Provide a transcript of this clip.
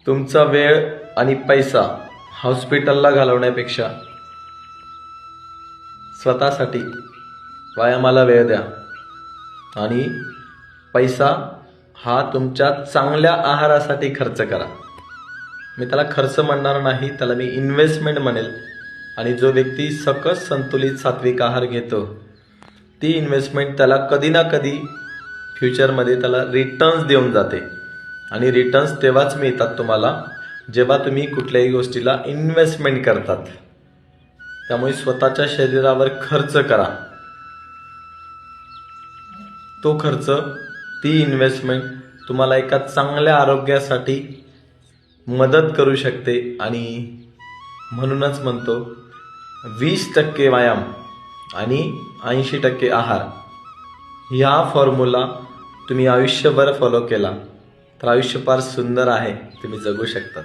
तुमचा वेळ आणि पैसा हॉस्पिटलला घालवण्यापेक्षा स्वतःसाठी व्यायामाला वेळ द्या आणि पैसा हा तुमच्या चांगल्या आहारासाठी खर्च करा. मी त्याला खर्च म्हणणार नाही, त्याला मी इन्व्हेस्टमेंट म्हणेल. आणि जो व्यक्ती सकस संतुलित सात्विक आहार घेतो ती इन्व्हेस्टमेंट त्याला कधी ना कधी फ्युचरमध्ये त्याला रिटर्न्स देऊन जाते. आणि रिटर्न्स तेव्हाच मिळतात तुम्हाला जेव्हा तुम्ही कुठल्याही गोष्टीला इन्व्हेस्टमेंट करतात. त्यामुळे स्वतःच्या शरीरावर खर्च करा. तो खर्च, ती इन्व्हेस्टमेंट तुम्हाला एका चांगल्या आरोग्यासाठी मदत करू शकते. आणि म्हणूनच म्हणतो 20% व्यायाम आणि 80% आहार ह्या फॉर्म्युला तुम्ही आयुष्यभर फॉलो केला तर आयुष्य फार सुंदर आहे, तुम्ही जगू शकता.